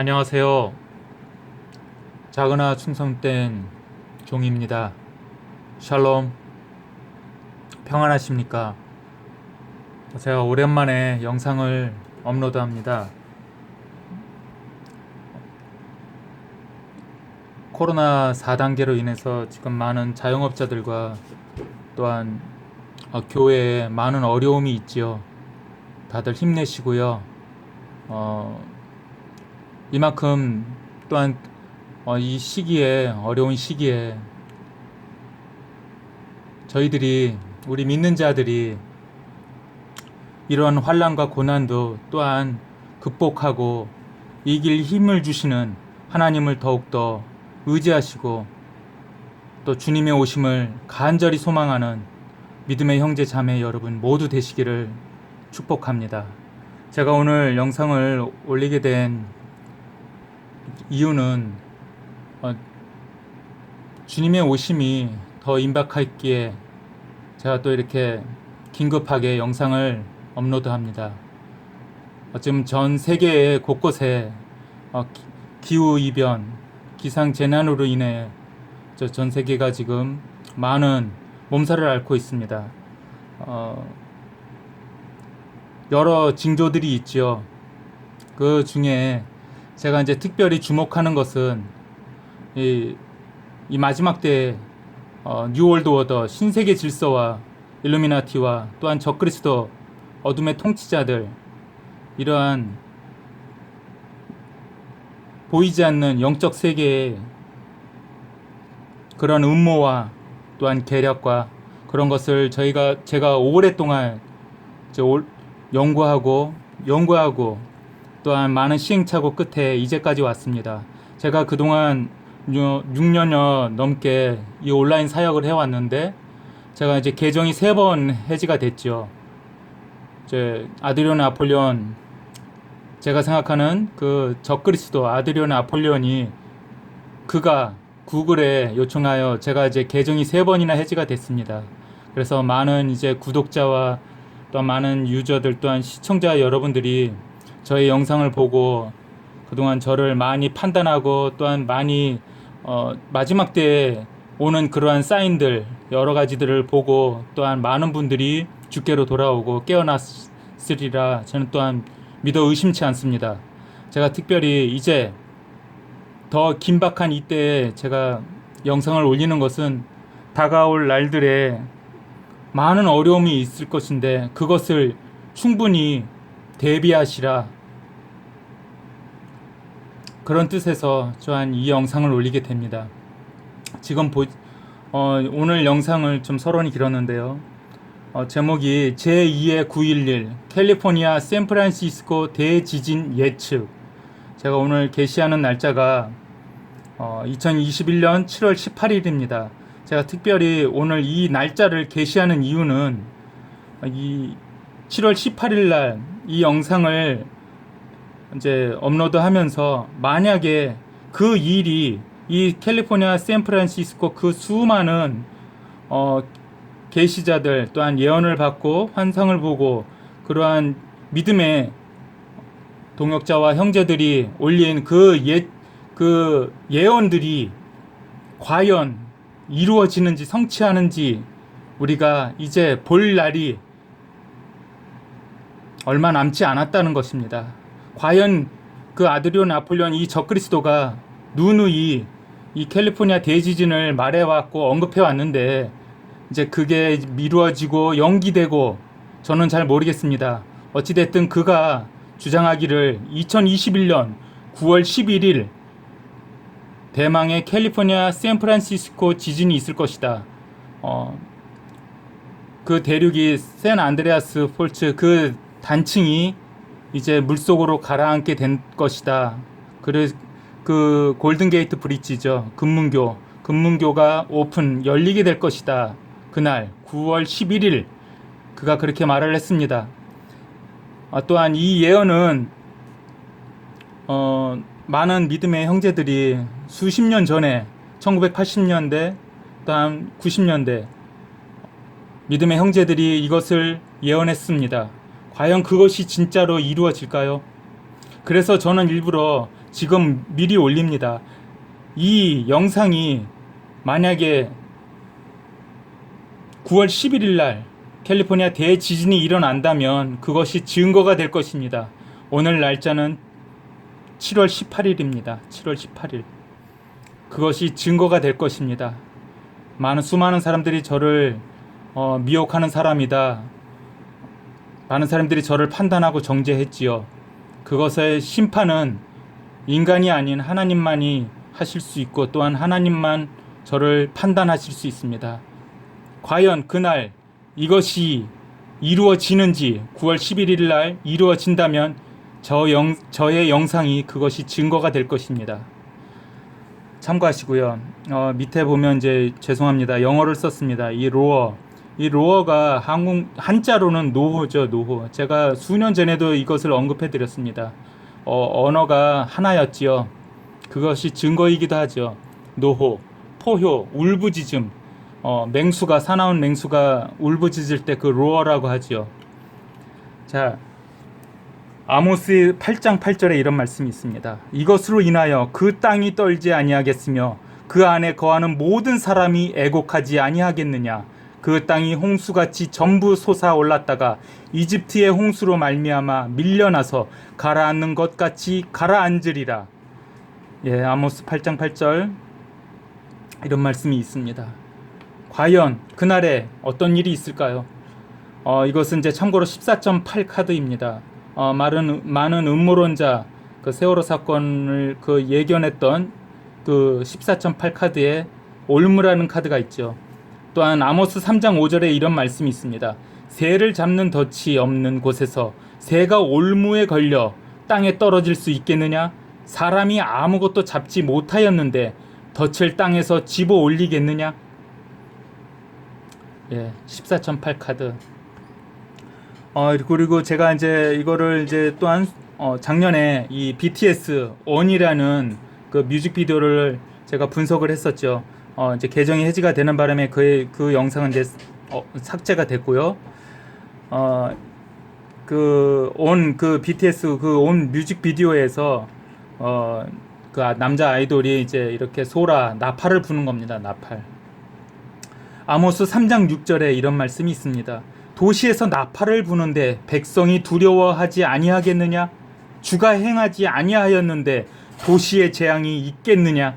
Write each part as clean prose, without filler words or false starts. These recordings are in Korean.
안녕하세요. 작으나 충성된 종입니다. 샬롬, 평안하십니까? 제가 오랜만에 영상을 업로드합니다. 코로나 4단계로 인해서 지금 많은 자영업자들과 또한 교회에 많은 어려움이 있지요. 다들 힘내시고요. 이만큼 또한 이 시기에, 어려운 시기에 저희들이, 우리 믿는 자들이 이러한 환난과 고난도 또한 극복하고 이길 힘을 주시는 하나님을 더욱더 의지하시고 또 주님의 오심을 간절히 소망하는 믿음의 형제 자매 여러분 모두 되시기를 축복합니다. 제가 오늘 영상을 올리게 된 이유는 주님의 오심이 더 임박했기에 제가 또 이렇게 긴급하게 영상을 업로드합니다. 지금 전 세계 곳곳에 기후이변, 기상재난으로 인해 전 세계가 지금 많은 몸살을 앓고 있습니다. 여러 징조들이 있죠. 그 중에 제가 이제 특별히 주목하는 것은 이 마지막 때에 뉴월드 오더, 신세계 질서와 일루미나티와 또한 적그리스도, 어둠의 통치자들, 이러한 보이지 않는 영적 세계의 그런 음모와 또한 계략과 그런 것을 제가 오랫동안 연구하고 또한 많은 시행착오 끝에 이제까지 왔습니다. 제가 그동안 6년여 넘게 이 온라인 사역을 해왔는데 제가 이제 계정이 3번 해지가 됐죠. 아드리온 아폴리온, 제가 생각하는 그 적그리스도 아드리온 아폴리온이 그가 구글에 요청하여 제가 이제 계정이 3번이나 해지가 됐습니다. 그래서 많은 이제 구독자와 또 많은 유저들 또한 시청자 여러분들이 저의 영상을 보고 그동안 저를 많이 판단하고 또한 많이 마지막 때에 오는 그러한 사인들 여러 가지들을 보고 또한 많은 분들이 주께로 돌아오고 깨어났으리라 저는 또한 믿어 의심치 않습니다. 제가 특별히 이제 더 긴박한 이때에 제가 영상을 올리는 것은 다가올 날들에 많은 어려움이 있을 것인데 그것을 충분히 대비하시라, 그런 뜻에서 또한 이 영상을 올리게 됩니다. 지금 오늘 영상을 좀 서론이 길었는데요. 제목이 제2의 9.11 캘리포니아 샌프란시스코 대지진 예측. 제가 오늘 게시하는 날짜가 2021년 7월 18일입니다. 제가 특별히 오늘 이 날짜를 게시하는 이유는 이 7월 18일 날 이 영상을 이제 업로드하면서 만약에 그 일이 이 캘리포니아 샌프란시스코 그 수많은 계시자들 또한 예언을 받고 환상을 보고 그러한 믿음의 동역자와 형제들이 올린 그 예언들이 과연 이루어지는지 성취하는지 우리가 이제 볼 날이 얼마 남지 않았다는 것입니다. 과연 그 아드리온 아폴리온 이 적그리스도가 누누이 이 캘리포니아 대지진을 말해왔고 언급해왔는데 이제 그게 미루어지고 연기되고 저는 잘 모르겠습니다. 어찌됐든 그가 주장하기를 2021년 9월 11일 대망의 캘리포니아 샌프란시스코 지진이 있을 것이다. 그 대륙이 샌 안드레아스 폴츠 그 단층이 이제 물속으로 가라앉게 된 것이다. 그 골든게이트 브릿지죠. 금문교가 열리게 될 것이다. 그날 9월 11일 그가 그렇게 말을 했습니다. 또한 이 예언은 많은 믿음의 형제들이 수십 년 전에 1980년대 또한 90년대 믿음의 형제들이 이것을 예언했습니다. 과연 그것이 진짜로 이루어질까요? 그래서 저는 일부러 지금 미리 올립니다. 이 영상이 만약에 9월 11일 날 캘리포니아 대지진이 일어난다면 그것이 증거가 될 것입니다. 오늘 날짜는 7월 18일입니다. 7월 18일. 그것이 증거가 될 것입니다. 수많은 사람들이 저를 미혹하는 사람이다. 많은 사람들이 저를 판단하고 정죄했지요. 그것의 심판은 인간이 아닌 하나님만이 하실 수 있고 또한 하나님만 저를 판단하실 수 있습니다. 과연 그날 이것이 이루어지는지 9월 11일 날 이루어진다면 저의 영상이 그것이 증거가 될 것입니다. 참고하시고요. 밑에 보면 이제 죄송합니다. 영어를 썼습니다. 이 로어가 한자로는 노호죠. 노호. 제가 수년 전에도 이것을 언급해 드렸습니다. 언어가 하나였지요. 그것이 증거이기도 하죠. 노호, 포효, 울부짖음. 사나운 맹수가 울부짖을 때 그 로어라고 하지요. 자, 아모스 8장 8절에 이런 말씀이 있습니다. 이것으로 인하여 그 땅이 떨지 아니하겠으며 그 안에 거하는 모든 사람이 애곡하지 아니하겠느냐. 그 땅이 홍수같이 전부 솟아올랐다가 이집트의 홍수로 말미암아 밀려나서 가라앉는 것 같이 가라앉으리라. 예, 아모스 8장 8절 이런 말씀이 있습니다. 과연 그날에 어떤 일이 있을까요? 이것은 이제 참고로 14.8 카드입니다. 많은 음모론자 그 세월호 사건을 예견했던 그 14.8 카드에 올무라는 카드가 있죠. 또한 아모스 3장 5절에 이런 말씀이 있습니다. 새를 잡는 덫이 없는 곳에서 새가 올무에 걸려 땅에 떨어질 수 있겠느냐? 사람이 아무것도 잡지 못하였는데 덫을 땅에서 집어 올리겠느냐? 예, 14.8 카드. 그리고 제가 이제 이거를 이제 또한 작년에 이 BTS 원이라는 그 뮤직비디오를 제가 분석을 했었죠. 이제 계정이 해지가 되는 바람에 그 영상은 이제 삭제가 됐고요. 그 BTS 그 온 뮤직비디오에서 그 남자 아이돌이 이제 이렇게 나팔을 부는 겁니다. 나팔. 아모스 3장 6절에 이런 말씀이 있습니다. 도시에서 나팔을 부는데 백성이 두려워하지 아니하겠느냐? 주가 행하지 아니하였는데 도시의 재앙이 있겠느냐?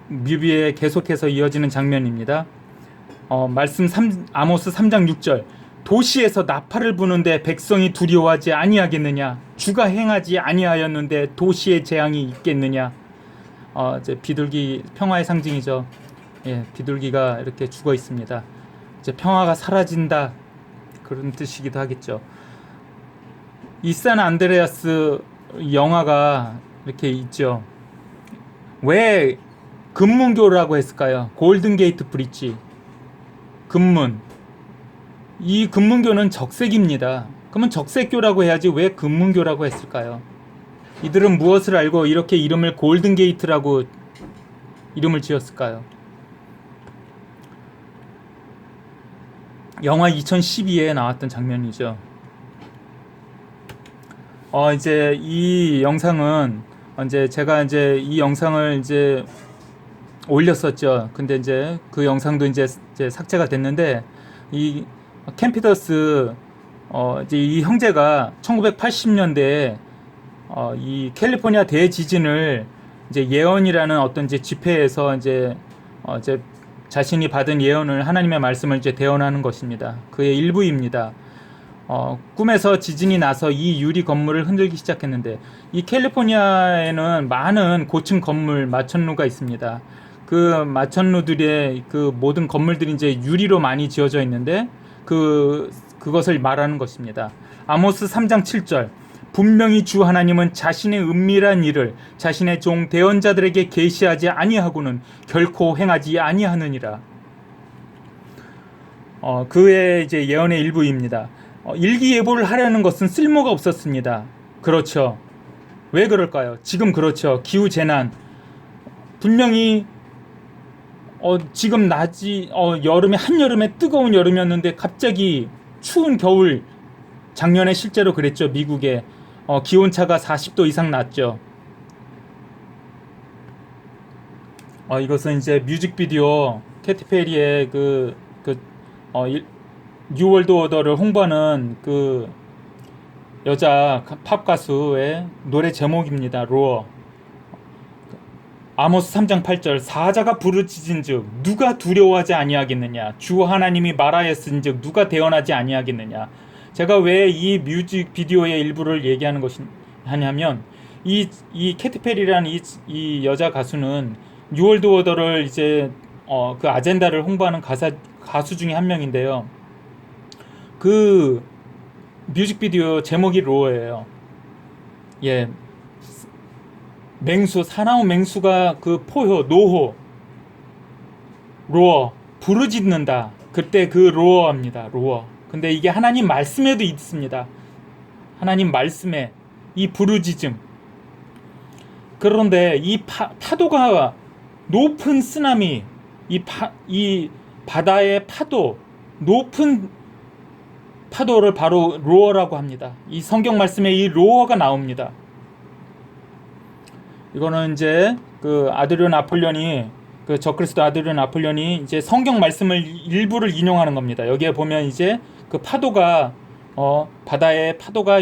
뮤비에 계속해서 이어지는 장면입니다. 아모스 3장 6절. 도시에서 나팔을 부는데 백성이 두려워하지 아니하겠느냐? 주가 행하지 아니하였는데 도시의 재앙이 있겠느냐? 이제 비둘기 평화의 상징이죠. 예, 비둘기가 이렇게 죽어 있습니다. 이제 평화가 사라진다 그런 뜻이기도 하겠죠. 이 산 안드레아스 영화가 이렇게 있죠. 왜 금문교라고 했을까요? 골든 게이트 브릿지. 금문. 이 금문교는 적색입니다. 그러면 적색교라고 해야지 왜 금문교라고 했을까요? 이들은 무엇을 알고 이렇게 이름을 골든 게이트라고 이름을 지었을까요? 영화 2012에 나왔던 장면이죠. 이제 이 영상은 제가 이 영상을 올렸었죠. 근데 이제 그 영상도 이제 삭제가 됐는데 이 캠피더스 이제 이 형제가 1980년대에 이 캘리포니아 대지진을 이제 예언이라는 어떤 이제 집회에서 이제 자신이 받은 예언을 하나님의 말씀을 이제 대언하는 것입니다. 그의 일부입니다. 꿈에서 지진이 나서 이 유리 건물을 흔들기 시작했는데 이 캘리포니아에는 많은 고층 건물 마천루가 있습니다. 그 마천루들의 그 모든 건물들이 이제 유리로 많이 지어져 있는데 그것을 말하는 것입니다. 아모스 3장 7절. 분명히 주 하나님은 자신의 은밀한 일을 자신의 종 대언자들에게 계시하지 아니하고는 결코 행하지 아니하느니라. 그의 이제 예언의 일부입니다. 일기예보를 하려는 것은 쓸모가 없었습니다. 그렇죠. 왜 그럴까요? 지금 그렇죠. 기후 재난. 분명히 지금 한여름에 뜨거운 여름이었는데 갑자기 추운 겨울. 작년에 실제로 그랬죠. 미국에 기온차가 40도 이상 났죠. 이것은 이제 뮤직비디오 캐티 페리의 뉴월드 오더를 홍보하는 그 여자 팝 가수의 노래 제목입니다. 로어. 아모스 3장 8절 사자가 부르짖은즉 누가 두려워하지 아니하겠느냐 주 하나님이 말하였은즉 누가 대언하지 아니하겠느냐. 제가 왜 이 뮤직비디오의 일부를 얘기하는 것이 하냐면 이 캐티 페리라는 이 여자 가수는 뉴월드 오더를 이제 그 아젠다를 홍보하는 가수 중에 한 명인데요. 그 뮤직비디오 제목이 로어예요. 예, 사나운 맹수가 그 포효, 노호, 로어, 부르짖는다. 그때 그 로어입니다. 로어. 근데 이게 하나님 말씀에도 있습니다. 하나님 말씀에 이 부르짖음. 그런데 이 파도가 높은 쓰나미, 이 바다의 파도, 높은 파도를 바로 로어라고 합니다. 이 성경 말씀에 이 로어가 나옵니다. 이거는 이제 그 아드리온 아폴련이 그 적그리스도 아드리온 아폴련이 이제 성경 말씀을 일부를 인용하는 겁니다. 여기에 보면 이제 그 파도가 바다의 파도가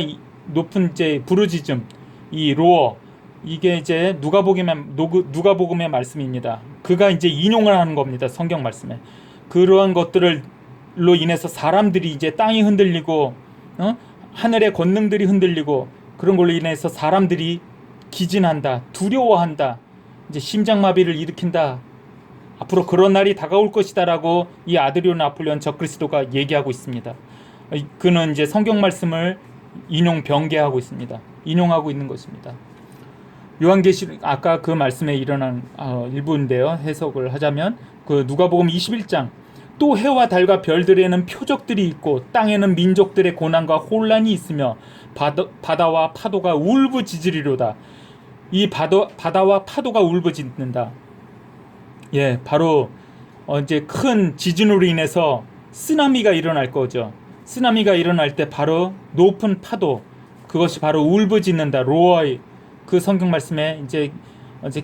높은 이제 부르짖음, 이 로어, 이게 이제 누가복음의 말씀입니다. 그가 이제 인용을 하는 겁니다. 성경 말씀에. 그러한 것들로 인해서 사람들이 이제 땅이 흔들리고 하늘의 권능들이 흔들리고 그런 걸로 인해서 사람들이 기진한다, 두려워한다, 이제 심장마비를 일으킨다. 앞으로 그런 날이 다가올 것이다라고 이 아드리온 아폴리온 적그리스도가 얘기하고 있습니다. 그는 이제 성경 말씀을 변개하고 있습니다. 인용하고 있는 것입니다. 요한계시록 아까 그 말씀에 일어난 일부인데요. 해석을 하자면 그 누가복음 21장 또 해와 달과 별들에는 표적들이 있고 땅에는 민족들의 고난과 혼란이 있으며 바다와 파도가 울부짖으리로다. 이 바다와 파도가 울부짖는다. 예, 바로 이제 큰 지진으로 인해서 쓰나미가 일어날 거죠. 쓰나미가 일어날 때 바로 높은 파도, 그것이 바로 울부짖는다. 로어의 그 성경 말씀에 이제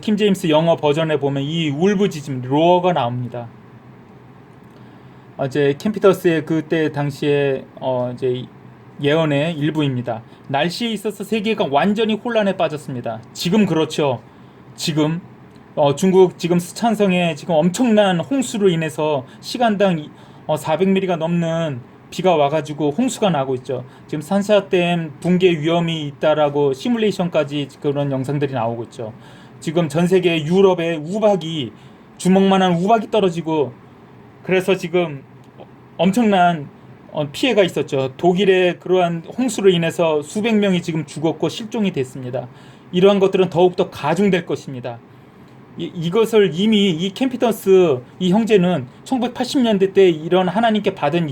킹 제임스 영어 버전에 보면 이 울부짖음 로어가 나옵니다. 이제 캠피터스의 그때 당시에 이제 예언의 일부입니다. 날씨에 있어서 세계가 완전히 혼란에 빠졌습니다. 지금 그렇죠. 지금 중국 지금 스촨성에 지금 엄청난 홍수로 인해서 시간당 400mm가 넘는 비가 와가지고 홍수가 나고 있죠. 지금 산샤댐 붕괴 위험이 있다라고 시뮬레이션까지 그런 영상들이 나오고 있죠. 지금 전 세계 유럽에 주먹만한 우박이 떨어지고 그래서 지금 엄청난 피해가 있었죠. 독일의 그러한 홍수로 인해서 수백 명이 지금 죽었고 실종이 됐습니다. 이러한 것들은 더욱더 가중될 것입니다. 이것을 이미 이 캠피터스 이 형제는 1980년대 때 이런 하나님께 받은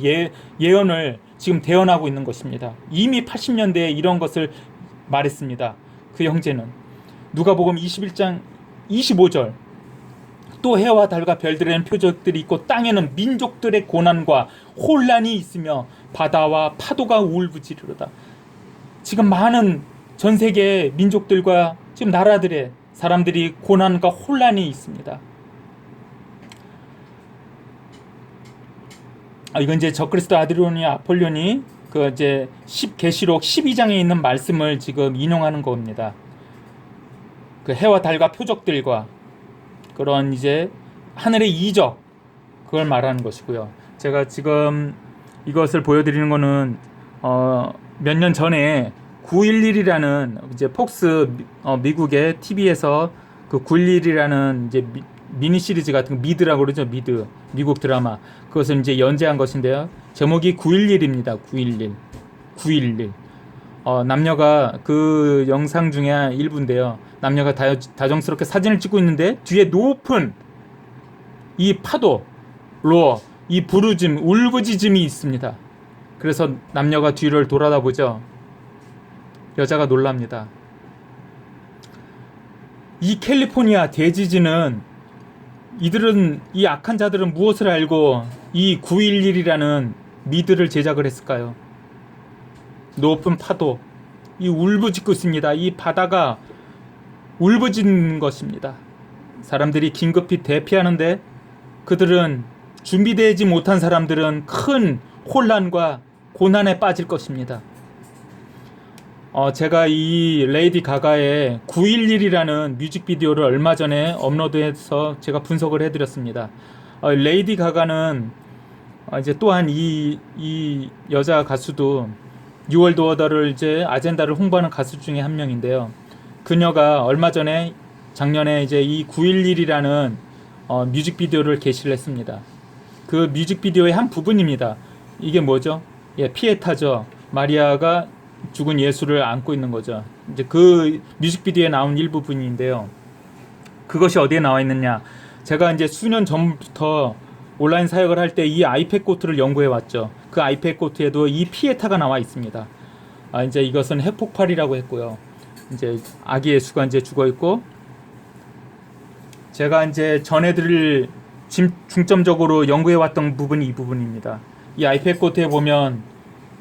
예언을 지금 대언하고 있는 것입니다. 이미 80년대에 이런 것을 말했습니다. 그 형제는 누가복음 21장 25절 또 해와 달과 별들에는 표적들이 있고 땅에는 민족들의 고난과 혼란이 있으며 바다와 파도가 울부짖으리로다. 지금 많은 전 세계 민족들과 지금 나라들의 사람들이 고난과 혼란이 있습니다. 이건 이제 적그리스도 아드리온이 아폴련이 그 이제 계시록 12장에 있는 말씀을 지금 인용하는 겁니다. 그 해와 달과 표적들과 그런 이제 하늘의 이적 그걸 말하는 것이고요. 제가 지금 이것을 보여드리는 거는 몇 년 전에 911이라는 이제 폭스 미국의 TV에서 그 911이라는 이제 미니 시리즈 같은 미드라고 그러죠. 미국 드라마 그것을 이제 연재한 것인데요. 제목이 911입니다. 911 남녀가 그 영상 중에 일부인데요. 남녀가 다정스럽게 사진을 찍고 있는데 뒤에 높은 이 파도, 로어, 이 부르짖음, 울부짖음이 있습니다. 그래서 남녀가 뒤를 돌아다보죠. 여자가 놀랍니다. 이 캘리포니아 대지진은 이 악한 자들은 무엇을 알고 이 911이라는 미드를 제작을 했을까요? 높은 파도, 이 울부짖고 있습니다. 이 바다가 울부짖는 것입니다. 사람들이 긴급히 대피하는데 그들은 준비되지 못한 사람들은 큰 혼란과 고난에 빠질 것입니다. 제가 이 레이디 가가의 911이라는 뮤직비디오를 얼마 전에 업로드해서 제가 분석을 해드렸습니다. 레이디 가가는 이제 또한 이 여자 가수도 뉴월드 오더를 이제 아젠다를 홍보하는 가수 중에 한 명인데요. 그녀가 얼마 전에 작년에 이제 이 911이라는 뮤직비디오를 게시를 했습니다. 그 뮤직비디오의 한 부분입니다. 이게 뭐죠? 피에타죠. 마리아가 죽은 예수를 안고 있는 거죠. 이제 그 뮤직비디오에 나온 일부분인데요. 그것이 어디에 나와 있느냐? 제가 이제 수년 전부터 온라인 사역을 할 때 이 아이페코트를 연구해 왔죠. 그 아이페코트에도 이 피에타가 나와 있습니다. 이제 이것은 핵폭발이라고 했고요. 이제 아기 예수가 이제 죽어 있고, 제가 이제 전해드릴 중점적으로 연구해 왔던 부분이 이 부분입니다. 이 아이페코트에 보면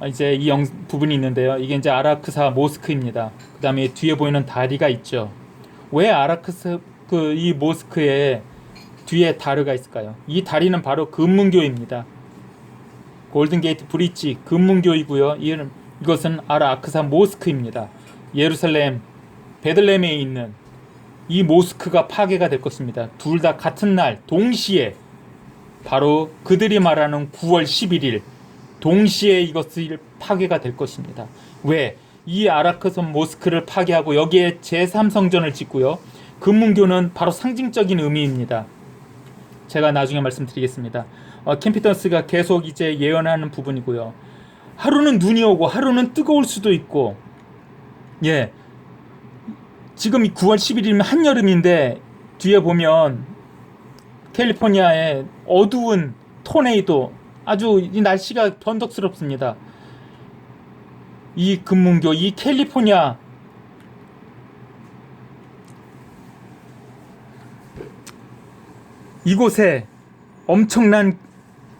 이제 이 부분이 있는데요. 이게 이제 아라크사 모스크입니다. 그 다음에 뒤에 보이는 다리가 있죠. 왜 아라크사 이 모스크에 뒤에 다리가 있을까요? 이 다리는 바로 금문교입니다. 골든게이트 브릿지 금문교이고요. 이것은 아라크사 모스크입니다. 예루살렘 베들레헴에 있는 이 모스크가 파괴가 될 것입니다. 둘 다 같은 날 동시에, 바로 그들이 말하는 9월 11일 동시에 이것이 파괴가 될 것입니다. 왜? 이 아라크사 모스크를 파괴하고 여기에 제3성전을 짓고요. 금문교는 바로 상징적인 의미입니다. 제가 나중에 말씀드리겠습니다. 캠피턴스가 계속 이제 예언하는 부분이고요. 하루는 눈이 오고 하루는 뜨거울 수도 있고, 지금 9월 11일이면 한여름인데 뒤에 보면 캘리포니아의 어두운 토네이도, 아주 이 날씨가 변덕스럽습니다. 이 금문교, 이 캘리포니아, 이곳에 엄청난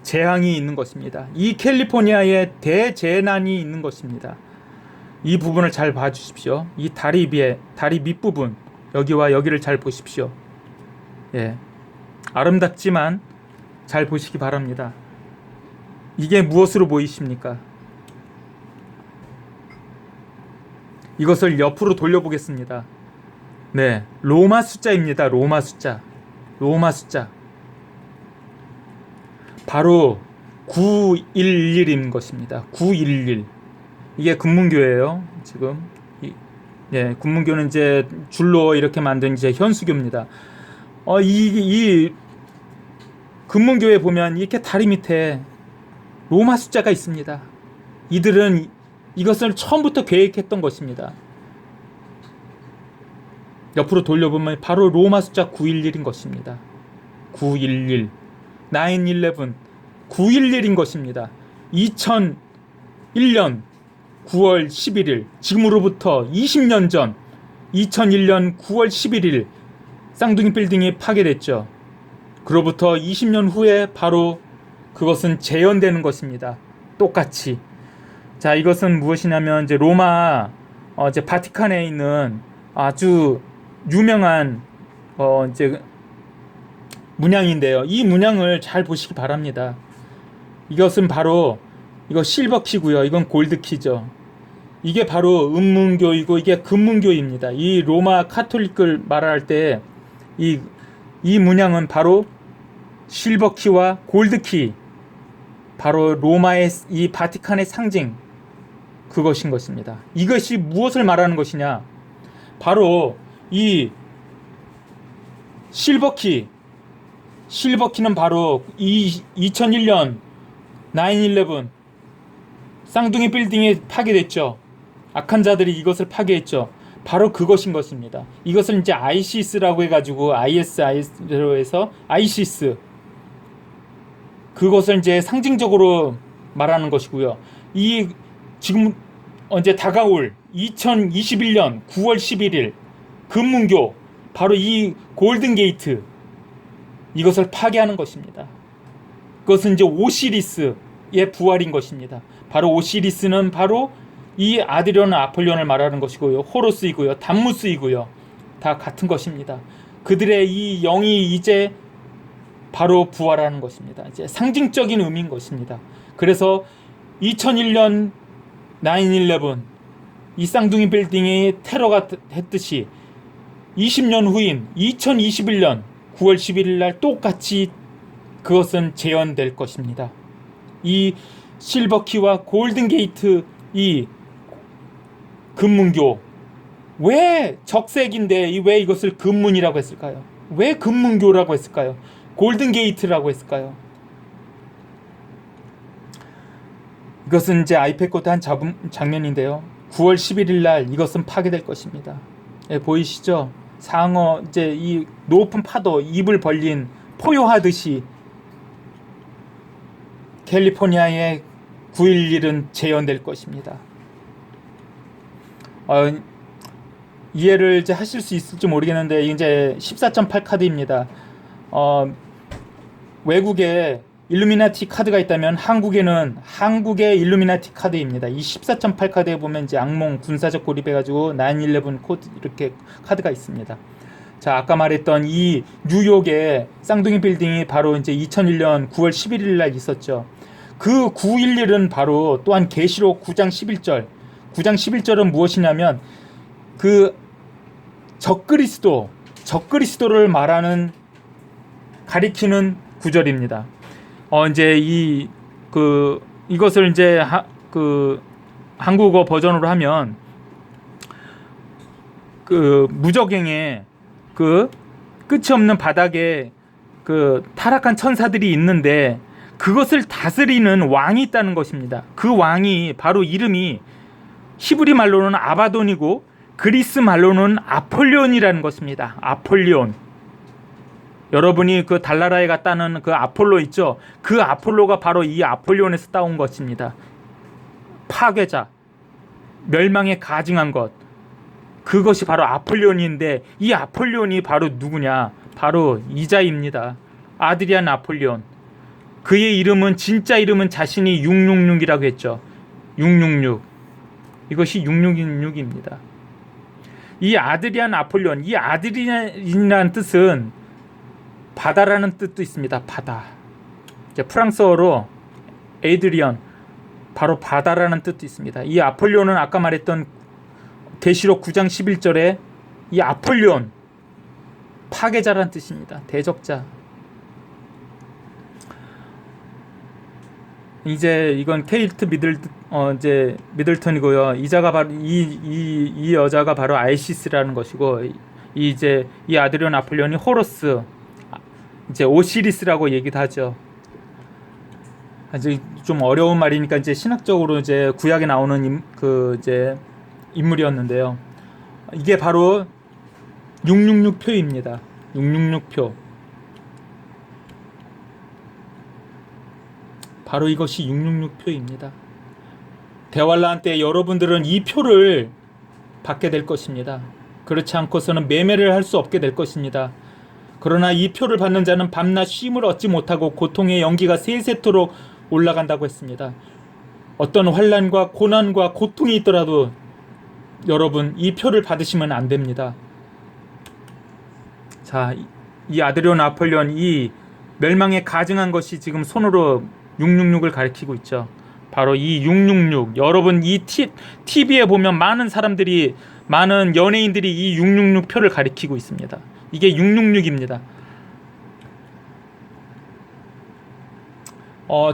재앙이 있는 것입니다. 이 캘리포니아에 대재난이 있는 것입니다. 이 부분을 잘 봐주십시오. 이 다리 밑부분, 여기와 여기를 잘 보십시오. 아름답지만 잘 보시기 바랍니다. 이게 무엇으로 보이십니까? 이것을 옆으로 돌려보겠습니다. 로마 숫자입니다. 로마 숫자. 바로 911인 것입니다. 911. 이게 금문교예요. 지금 금문교는 이제 줄로 이렇게 만든 이제 현수교입니다. 이 금문교에 보면 이렇게 다리 밑에 로마 숫자가 있습니다. 이들은 이것을 처음부터 계획했던 것입니다. 옆으로 돌려보면 바로 로마 숫자 911인 것입니다. 911, 9/11, 911인 것입니다. 2001년 9월 11일, 지금으로부터 20년 전 2001년 9월 11일 쌍둥이 빌딩이 파괴됐죠. 그로부터 20년 후에 바로 그것은 재현되는 것입니다. 똑같이. 자, 이것은 무엇이냐면 이제 로마 이제 바티칸에 있는 아주 유명한 이제 문양인데요. 이 문양을 잘 보시기 바랍니다. 이것은 바로 이거 실버키고요. 이건 골드키죠. 이게 바로 음문교이고 이게 금문교입니다. 이 로마 카톨릭을 말할 때 이 문양은 바로 실버키와 골드키, 바로 로마의 이 바티칸의 상징, 그것인 것입니다. 이것이 무엇을 말하는 것이냐? 바로 이 실버키는 바로 2001년 9/11 쌍둥이 빌딩이 파괴됐죠. 악한 자들이 이것을 파괴했죠. 바로 그것인 것입니다. 이것을 이제 아이시스라고 해가지고 ISIS로 해서 아이시스, 그것을 이제 상징적으로 말하는 것이고요. 이 지금 이제 다가올 2021년 9월 11일 금문교, 바로 이 골든게이트, 이것을 파괴하는 것입니다. 그것은 이제 오시리스의 부활인 것입니다. 바로 오시리스는 바로 이 아드리온 아폴리온을 말하는 것이고요. 호로스이고요. 담무스이고요. 다 같은 것입니다. 그들의 이 영이 이제 바로 부활하는 것입니다. 이제 상징적인 의미인 것입니다. 그래서 2001년 9/11 이 쌍둥이 빌딩이 테러가 했듯이 20년 후인 2021년 9월 11일 날 똑같이 그것은 재현될 것입니다. 이 실버키와 골든게이트 이 금문교, 왜 적색인데 왜 이것을 금문이라고 했을까요? 왜 금문교라고 했을까요? 골든게이트라고 했을까요? 이것은 이제 아이패코트 한 장면인데요. 9월 11일 날 이것은 파괴될 것입니다. 예, 보이시죠? 상어, 이제 이 높은 파도, 입을 벌린 포효하듯이 캘리포니아의 9.11은 재현될 것입니다. 이해를 이제 하실 수 있을지 모르겠는데 이제 14.8 카드입니다. 외국에 일루미나티 카드가 있다면 한국에는 한국의 일루미나티 카드입니다. 이 14.8 카드에 보면 이제 악몽 군사적 고립해가지고 9/11 코드 이렇게 카드가 있습니다. 자, 아까 말했던 이 뉴욕의 쌍둥이 빌딩이 바로 이제 2001년 9월 11일 날 있었죠. 그 9.11은 바로 또한 계시록 9장 11절. 9장 11절은 무엇이냐면 그 적그리스도를 말하는 가리키는 구절입니다. 이제 이것을 이제 한국어 버전으로 하면 그 무적행에 그 끝이 없는 바닥에 그 타락한 천사들이 있는데 그것을 다스리는 왕이 있다는 것입니다. 그 왕이 바로 이름이 히브리 말로는 아바돈이고 그리스 말로는 아폴리온이라는 것입니다. 아폴리온. 여러분이 그 달나라에 갔다는 그 아폴로 있죠? 그 아폴로가 바로 이 아폴리온에서 따온 것입니다. 파괴자, 멸망에 가증한 것. 그것이 바로 아폴리온인데 이 아폴리온이 바로 누구냐? 바로 이자입니다. 아드리안 아폴리온. 그의 이름은 진짜 이름은 자신이 666이라고 했죠. 666. 이것이 666입니다. 이 아드리안 아폴리온, 이 아드리안이라는 뜻은 바다라는 뜻도 있습니다. 바다. 이제 프랑스어로 에드리언, 바로 바다라는 뜻도 있습니다. 이 아폴리온은 아까 말했던 계시록 9장 11절에 이 아폴리온, 파괴자라는 뜻입니다. 대적자. 이제 이건 케이트 미들턴이고요. 이자가 바로 이 여자가 바로 아이시스라는 것이고, 이제 이 아드리온 아폴리온이 호러스, 이제 오시리스라고 얘기도 하죠. 아주 좀 어려운 말이니까 이제 신학적으로 이제 구약에 나오는 이제 인물이었는데요. 이게 바로 666표입니다. 666표. 바로 이것이 666표입니다. 대환란 때 여러분들은 이 표를 받게 될 것입니다. 그렇지 않고서는 매매를 할 수 없게 될 것입니다. 그러나 이 표를 받는 자는 밤낮 쉼을 얻지 못하고 고통의 연기가 세세토록 올라간다고 했습니다. 어떤 환난과 고난과 고통이 있더라도 여러분 이 표를 받으시면 안 됩니다. 자, 이 아드리온 아폴리온, 이 멸망에 가증한 것이 지금 손으로 666을 가리키고 있죠. 바로 이 666. 여러분 이 TV에 보면 많은 연예인들이 이 666 표를 가리키고 있습니다. 이게 666입니다.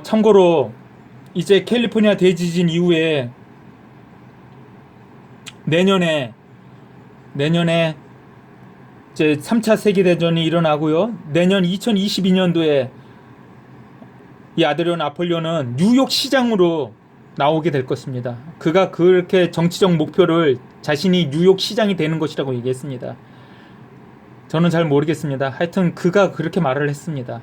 참고로 이제 캘리포니아 대지진 이후에 내년에 이제 3차 세계대전이 일어나고요. 내년 2022년도에 이 아드리온 아폴리온은 뉴욕 시장으로 나오게 될 것입니다. 그가 그렇게 정치적 목표를 자신이 뉴욕 시장이 되는 것이라고 얘기했습니다. 저는 잘 모르겠습니다. 하여튼 그가 그렇게 말을 했습니다.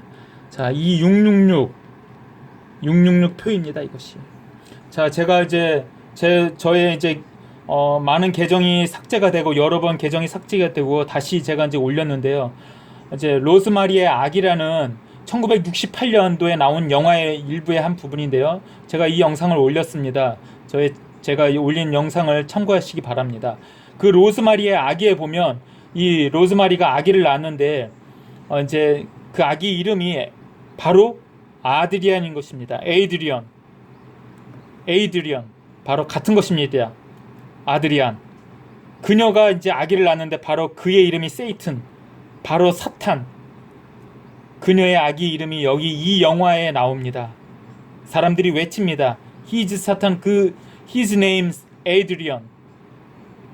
자, 이 666 표입니다. 이것이. 자, 제가 이제 저의 이제 많은 계정이 삭제가 되고 여러 번 계정이 삭제가 되고 다시 제가 이제 올렸는데요. 이제 로즈마리의 악이라는 1968년도에 나온 영화의 일부의 한 부분인데요. 제가 이 영상을 올렸습니다. 저의 제가 올린 영상을 참고하시기 바랍니다. 그 로즈마리의 아기에 보면 이 로즈마리가 아기를 낳았는데 이제 그 아기 이름이 바로 아드리안인 것입니다. 에이드리언 바로 같은 것입니다. 아드리안. 그녀가 이제 아기를 낳았는데 바로 그의 이름이 세이튼, 바로 사탄. 그녀의 아기 이름이 여기 이 영화에 나옵니다. 사람들이 외칩니다. He's 사탄, His name's Adrian.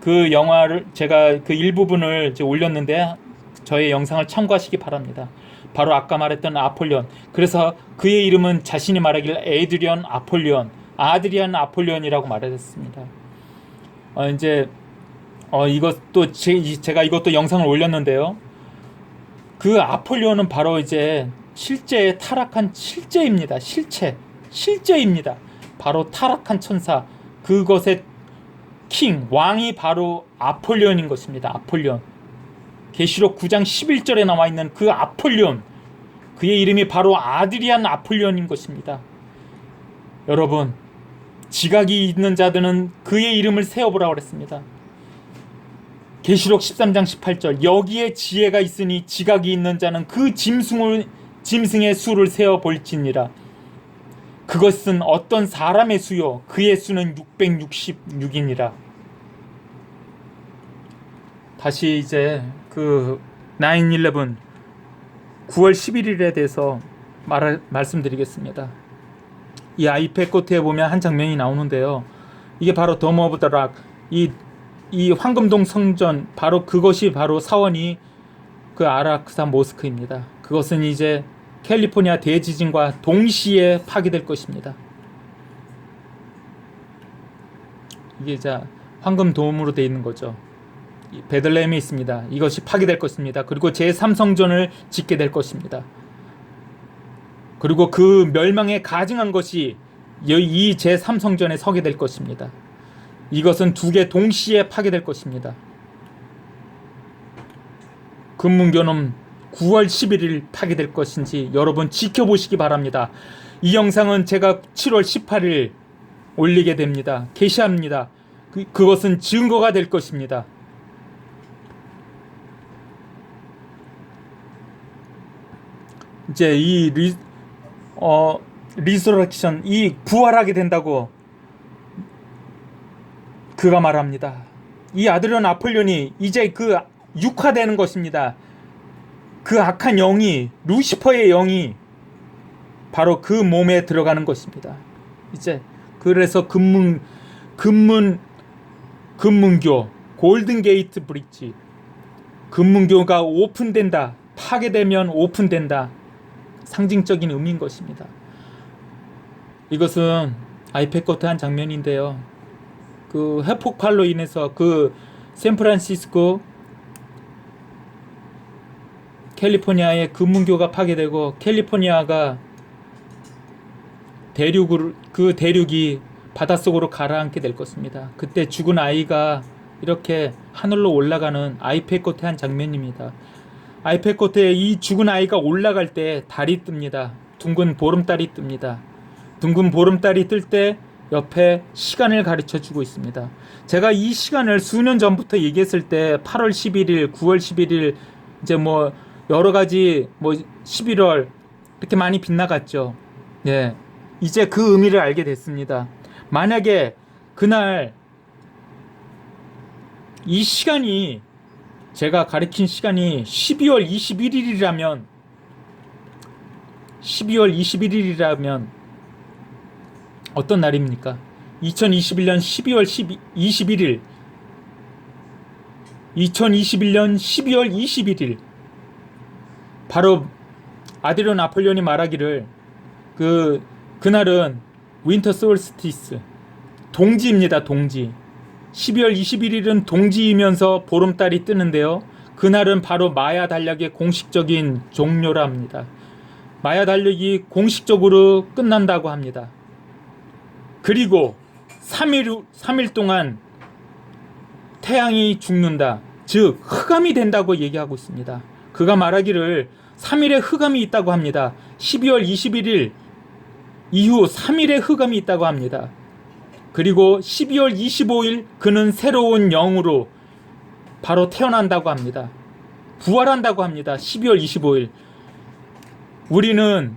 그 영화를 제가 그 일부분을 이제 올렸는데 저의 영상을 참고하시기 바랍니다. 바로 아까 말했던 아폴리온. 그래서 그의 이름은 자신이 말하길 에이드리언 아폴리온, 아드리안 아폴리온이라고 말했습니다. 이것도 제가 이것도 영상을 올렸는데요. 그 아폴리온은 바로 이제 실제 타락한 실제입니다. 실제입니다. 바로 타락한 천사, 그것의 왕이 바로 아폴리온인 것입니다. 아폴리온. 계시록 9장 11절에 나와 있는 그 아폴리온, 그의 이름이 바로 아드리안 아폴리온인 것입니다. 여러분, 지각이 있는 자들은 그의 이름을 세어보라고 그랬습니다. 계시록 13장 18절, 여기에 지혜가 있으니 지각이 있는 자는 그 짐승의 수를 세어볼지니라. 그것은 어떤 사람의 수요, 그의 수는 666이니라. 다시 이제 그 9/11 9월 11일에 대해서 말씀드리겠습니다. 이 아이패 코트에 보면 한 장면이 나오는데요. 이게 바로 덤 오브 더 락, 이 황금동 성전, 바로 그것이 바로 사원이 그 아라크사 모스크입니다. 그것은 이제 캘리포니아 대지진과 동시에 파괴될 것입니다. 이게 이제 황금돔으로 되어 있는 거죠. 베들레헴에 있습니다. 이것이 파괴될 것입니다. 그리고 제3성전을 짓게 될 것입니다. 그리고 그 멸망에 가증한 것이 이 제3성전에 서게 될 것입니다. 이것은 두 개 동시에 파괴될 것입니다. 금문교는 9월 11일 파괴될 것인지 여러분 지켜보시기 바랍니다. 이 영상은 제가 7월 18일 올리게 됩니다. 게시합니다. 그것은 증거가 될 것입니다. 이제 이 리서렉션, 이 부활하게 된다고 그가 말합니다. 이 아드리안 아폴리온이 이제 그 육화되는 것입니다. 그 악한 영이, 루시퍼의 영이 바로 그 몸에 들어가는 것입니다. 이제 그래서 금문교, 골든 게이트 브릿지, 금문교가 오픈된다, 파괴되면 오픈된다, 상징적인 의미인 것입니다. 이것은 아이패코트 한 장면인데요. 그 핵폭발로 인해서 그 샌프란시스코, 캘리포니아의 금문교가 파괴되고 캘리포니아가 대륙이 바닷속으로 가라앉게 될 것입니다. 그때 죽은 아이가 이렇게 하늘로 올라가는 아이패코트 한 장면입니다. 아이패코트에 이 죽은 아이가 올라갈 때 달이 뜹니다. 둥근 보름달이 뜹니다. 둥근 보름달이 뜰 때 옆에 시간을 가르쳐 주고 있습니다. 제가 이 시간을 수년 전부터 얘기했을 때 8월 11일, 9월 11일, 이제 뭐 여러 가지 11월 이렇게 많이 빗나갔죠. 예. 이제 그 의미를 알게 됐습니다. 만약에 그날 이 시간이, 제가 가리킨 시간이 12월 21일이라면 어떤 날입니까? 2021년 12월 21일, 2021년 12월 21일, 바로 아드리안 아폴리온이 말하기를 그날은 윈터 솔스티스, 동지입니다. 동지. 12월 21일은 동지이면서 보름달이 뜨는데요. 그날은 바로 마야 달력의 공식적인 종료라 합니다. 마야 달력이 공식적으로 끝난다고 합니다. 그리고 3일 동안 태양이 죽는다, 즉 흑암이 된다고 얘기하고 있습니다. 그가 말하기를 3일의 흑암이 있다고 합니다. 12월 21일 이후 3일의 흑암이 있다고 합니다. 그리고 12월 25일 그는 새로운 영으로 바로 태어난다고 합니다. 부활한다고 합니다. 12월 25일. 우리는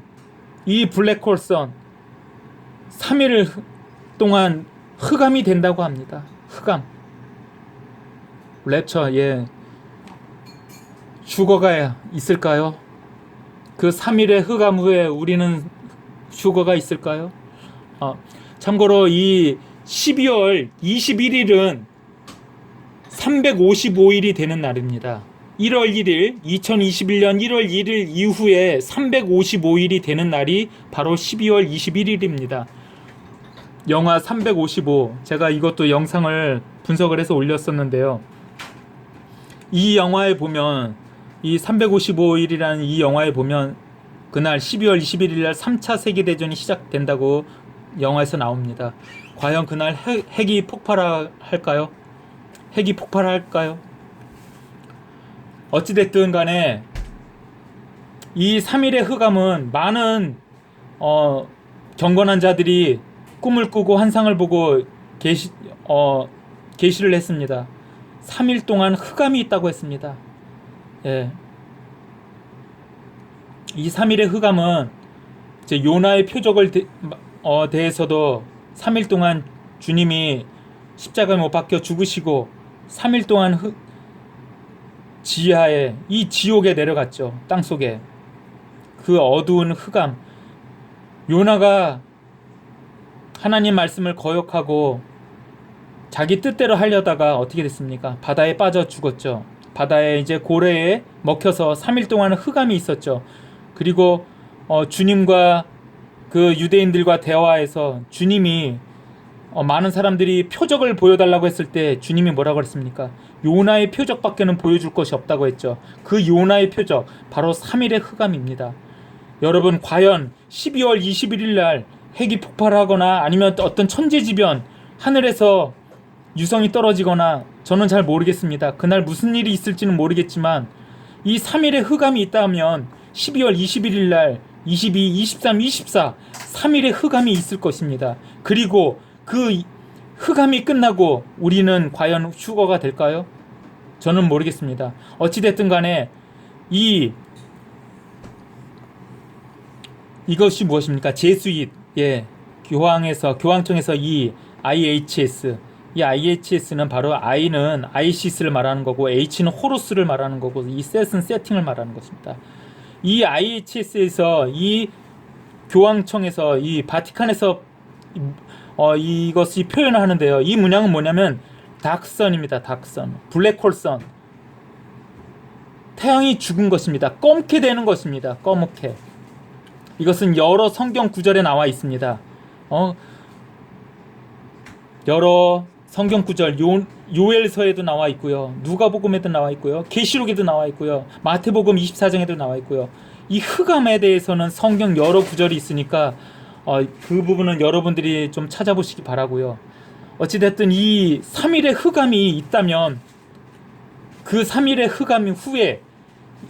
이 블랙홀 선 3일 동안 흑암이 된다고 합니다. 흑암. 랩처, 예. 휴거가 있을까요? 그 3일의 흑암 후에 우리는 휴거가 있을까요? 참고로 이 12월 21일은 355일이 되는 날입니다. 1월 1일, 2021년 1월 1일 이후에 355일이 되는 날이 바로 12월 21일입니다. 영화 355, 제가 이것도 영상을 분석을 해서 올렸었는데요. 이 영화에 보면, 이 355일이라는 이 영화에 보면 그날 12월 21일 날 3차 세계대전이 시작된다고 영화에서 나옵니다. 과연 그날 핵이 폭발할까요? 핵이 폭발할까요? 어찌됐든 간에 이 3일의 흑암은 많은 경건한 자들이 꿈을 꾸고 환상을 보고 계시를 했습니다. 3일 동안 흑암이 있다고 했습니다. 예. 이 3일의 흑암은 이제 요나의 표적을 대해서도 3일 동안 주님이 십자가에 못 박혀 죽으시고 3일 동안 지하에 이 지옥에 내려갔죠. 땅속에. 그 어두운 흑암. 요나가 하나님 말씀을 거역하고 자기 뜻대로 하려다가 어떻게 됐습니까? 바다에 빠져 죽었죠. 바다에 이제 고래에 먹혀서 3일 동안 흑암이 있었죠. 그리고 주님과 그 유대인들과 대화해서 주님이 많은 사람들이 표적을 보여달라고 했을 때 주님이 뭐라고 했습니까? 요나의 표적밖에는 보여줄 것이 없다고 했죠. 그 요나의 표적 바로 3일의 흑암입니다. 여러분, 과연 12월 21일 날 핵이 폭발하거나 아니면 어떤 천재지변, 하늘에서 유성이 떨어지거나, 저는 잘 모르겠습니다. 그날 무슨 일이 있을지는 모르겠지만 이 3일의 흑암이 있다면 12월 21일 날 22, 23, 24 3일의 흑암이 있을 것입니다. 그리고 그 흑암이 끝나고 우리는 과연 휴거가 될까요? 저는 모르겠습니다. 어찌됐든 간에 이것이 무엇입니까? 제수잇, 예, 교황청에서 이 IHS, 이 IHS는 바로 I는 아이시스를 말하는 거고 H는 호루스를 말하는 거고 이 셋은 세팅을 말하는 것입니다. 이 IHS에서 이 교황청에서 이 바티칸에서 이것이 표현을 하는데요. 이 문양은 뭐냐면 다크선입니다. 다크선, 블랙홀선. 태양이 죽은 것입니다. 검게 되는 것입니다. 검게. 이것은 여러 성경 구절에 나와 있습니다. 여러 성경 구절, 요엘서에도 나와 있고요. 누가복음에도 나와 있고요. 계시록에도 나와 있고요. 마태복음 24장에도 나와 있고요. 이 흑암에 대해서는 성경 여러 구절이 있으니까 그 부분은 여러분들이 좀 찾아보시기 바라고요. 어찌됐든 이 3일의 흑암이 있다면 그 3일의 흑암 후에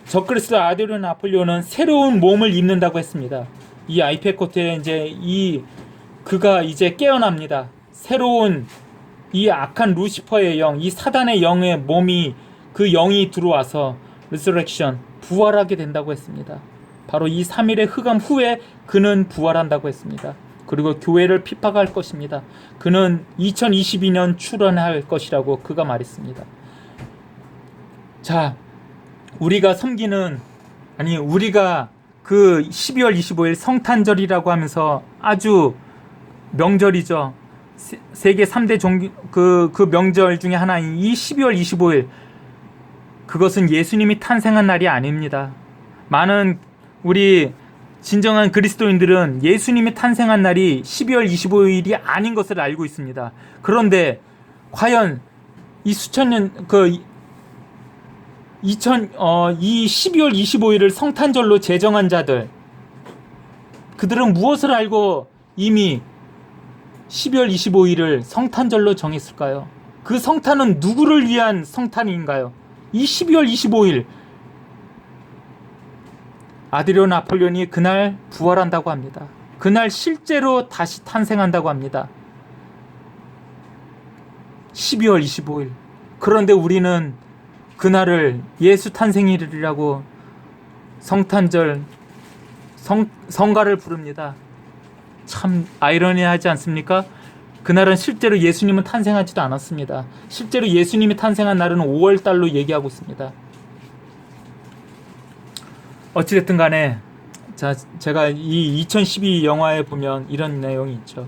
적그리스도 아드리온 아폴리오는 새로운 몸을 입는다고 했습니다. 이 아이페코트에 이제 그가 이제 깨어납니다. 새로운 이 악한 루시퍼의 영, 이 사단의 영의 몸이, 그 영이 들어와서 리서렉션, 부활하게 된다고 했습니다. 바로 이 3일의 흑암 후에 그는 부활한다고 했습니다. 그리고 교회를 핍박할 것입니다. 그는 2022년 출현할 것이라고 그가 말했습니다. 자, 우리가 그 12월 25일 성탄절이라고 하면서 아주 명절이죠. 세계 3대 그 명절 중에 하나인 이 12월 25일, 그것은 예수님이 탄생한 날이 아닙니다. 많은 우리 진정한 그리스도인들은 예수님이 탄생한 날이 12월 25일이 아닌 것을 알고 있습니다. 그런데 과연 이 수천 년 이 12월 25일을 성탄절로 제정한 자들, 그들은 무엇을 알고 이미 12월 25일을 성탄절로 정했을까요? 그 성탄은 누구를 위한 성탄인가요? 이 12월 25일 아드리온 아폴리온이 그날 부활한다고 합니다. 그날 실제로 다시 탄생한다고 합니다. 12월 25일. 그런데 우리는 그날을 예수 탄생일이라고 성탄절, 성가를 부릅니다. 참 아이러니하지 않습니까? 그날은 실제로 예수님은 탄생하지도 않았습니다. 실제로 예수님이 탄생한 날은 5월달로 얘기하고 있습니다. 어찌됐든 간에 제가 이 2012 영화에 보면 이런 내용이 있죠.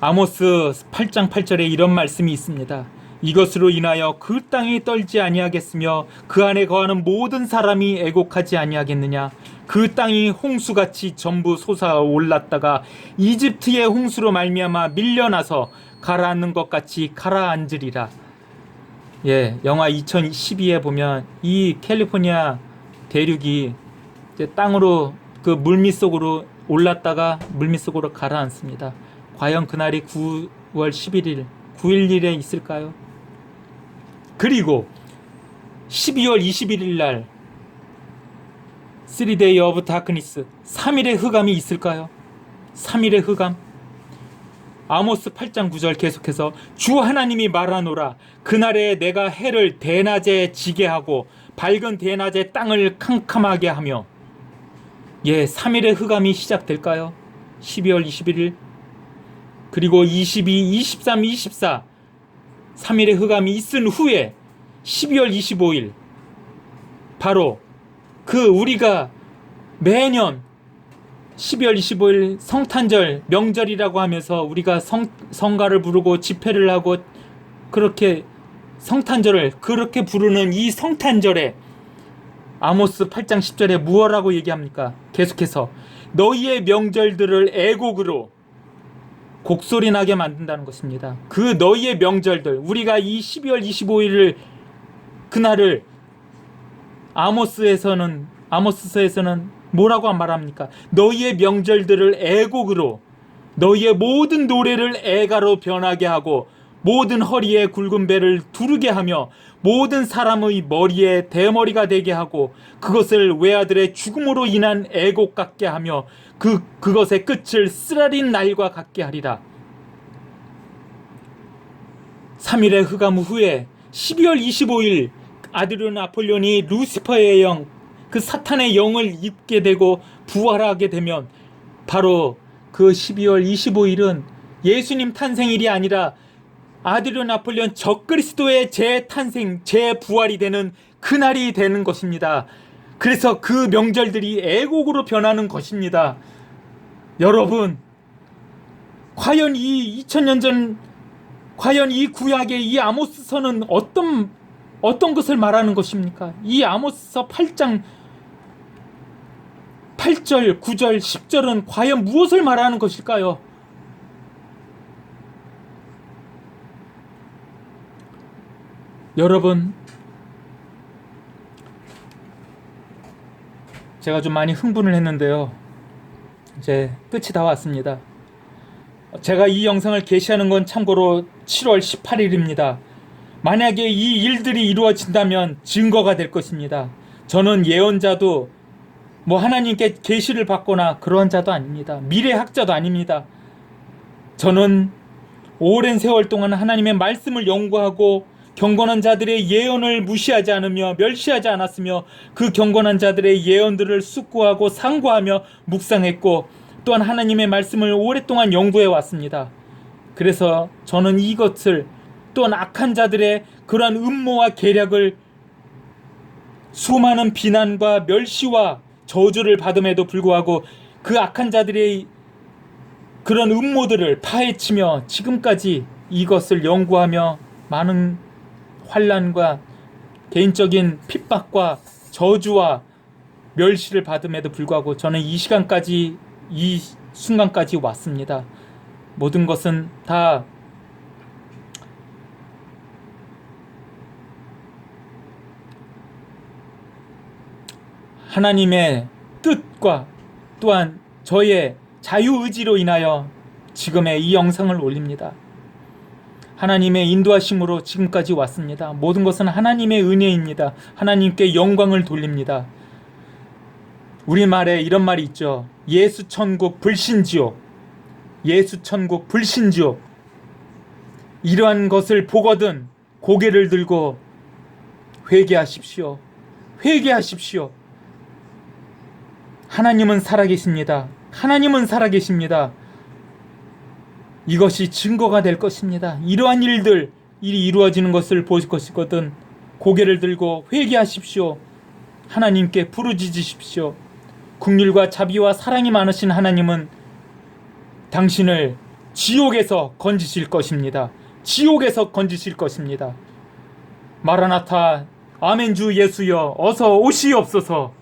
아모스 8장 8절에 이런 말씀이 있습니다. 이것으로 인하여 그 땅이 떨지 아니하겠으며 그 안에 거하는 모든 사람이 애곡하지 아니하겠느냐. 그 땅이 홍수같이 전부 솟아올랐다가 이집트의 홍수로 말미암아 밀려나서 가라앉는 것 같이 가라앉으리라. 예, 영화 2012에 보면 이 캘리포니아 대륙이 이제 땅으로 그 물밑 속으로 올랐다가 물밑 속으로 가라앉습니다. 과연 그날이 9월 11일 9.11에 있을까요? 그리고 12월 21일 날 3day of darkness 3일의 흑암이 있을까요? 3일의 흑암. 아모스 8장 9절 계속해서 주 하나님이 말하노라 그날에 내가 해를 대낮에 지게 하고 밝은 대낮에 땅을 캄캄하게 하며. 예, 3일의 흑암이 시작될까요? 12월 21일. 그리고 22, 23, 24 3일의 흑암이 있은 후에 12월 25일 바로 그 우리가 매년 12월 25일 성탄절 명절이라고 하면서 우리가 성가를 부르고 집회를 하고 그렇게 성탄절을 그렇게 부르는 이 성탄절에 아모스 8장 10절에 무엇라고 얘기합니까? 계속해서 너희의 명절들을 애곡으로 곡소리 나게 만든다는 것입니다. 그 너희의 명절들, 우리가 이 12월 25일을 그날을 아모스서에서는 뭐라고 말합니까? 너희의 명절들을 애곡으로, 너희의 모든 노래를 애가로 변하게 하고 모든 허리에 굵은 배를 두르게 하며 모든 사람의 머리에 대머리가 되게 하고 그것을 외아들의 죽음으로 인한 애곡 같게 하며 그것의 끝을 쓰라린 날과 같게 하리라. 3일의 흑암 후에 12월 25일 아드리온 아폴론이 루시퍼의 영, 그 사탄의 영을 입게 되고 부활하게 되면 바로 그 12월 25일은 예수님 탄생일이 아니라 아드리온 아폴론 적그리스도의 재탄생, 재부활이 되는 그날이 되는 것입니다. 그래서 그 명절들이 애곡으로 변하는 것입니다. 여러분, 과연 이 2000년 전, 과연 이 구약의 이 아모스서는 어떤 것을 말하는 것입니까? 이 아모스서 8장 8절, 9절, 10절은 과연 무엇을 말하는 것일까요? 여러분, 제가 좀 많이 흥분을 했는데요. 이제 끝이 다 왔습니다. 제가 이 영상을 게시하는 건 참고로 7월 18일입니다. 만약에 이 일들이 이루어진다면 증거가 될 것입니다. 저는 예언자도 하나님께 계시를 받거나 그런 자도 아닙니다. 미래학자도 아닙니다. 저는 오랜 세월 동안 하나님의 말씀을 연구하고 경건한 자들의 예언을 무시하지 않으며 멸시하지 않았으며 그 경건한 자들의 예언들을 숙고하고 상고하며 묵상했고 또한 하나님의 말씀을 오랫동안 연구해 왔습니다. 그래서 저는 이것을 또한 악한 자들의 그러한 음모와 계략을 수많은 비난과 멸시와 저주를 받음에도 불구하고 그 악한 자들의 그런 음모들을 파헤치며 지금까지 이것을 연구하며 많은 환난과 개인적인 핍박과 저주와 멸시를 받음에도 불구하고 저는 이 시간까지 이 순간까지 왔습니다. 모든 것은 다 하나님의 뜻과 또한 저의 자유의지로 인하여 지금의 이 영상을 올립니다. 하나님의 인도하심으로 지금까지 왔습니다. 모든 것은 하나님의 은혜입니다. 하나님께 영광을 돌립니다. 우리말에 이런 말이 있죠. 예수천국 불신지옥. 예수천국 불신지옥. 이러한 것을 보거든 고개를 들고 회개하십시오. 회개하십시오. 하나님은 살아계십니다. 하나님은 살아계십니다. 이것이 증거가 될 것입니다. 이러한 일이 이루어지는 것을 보실 것이거든 고개를 들고 회개하십시오. 하나님께 부르짖으십시오. 긍휼과 자비와 사랑이 많으신 하나님은 당신을 지옥에서 건지실 것입니다. 지옥에서 건지실 것입니다. 마라나타 아멘 주 예수여 어서 오시옵소서.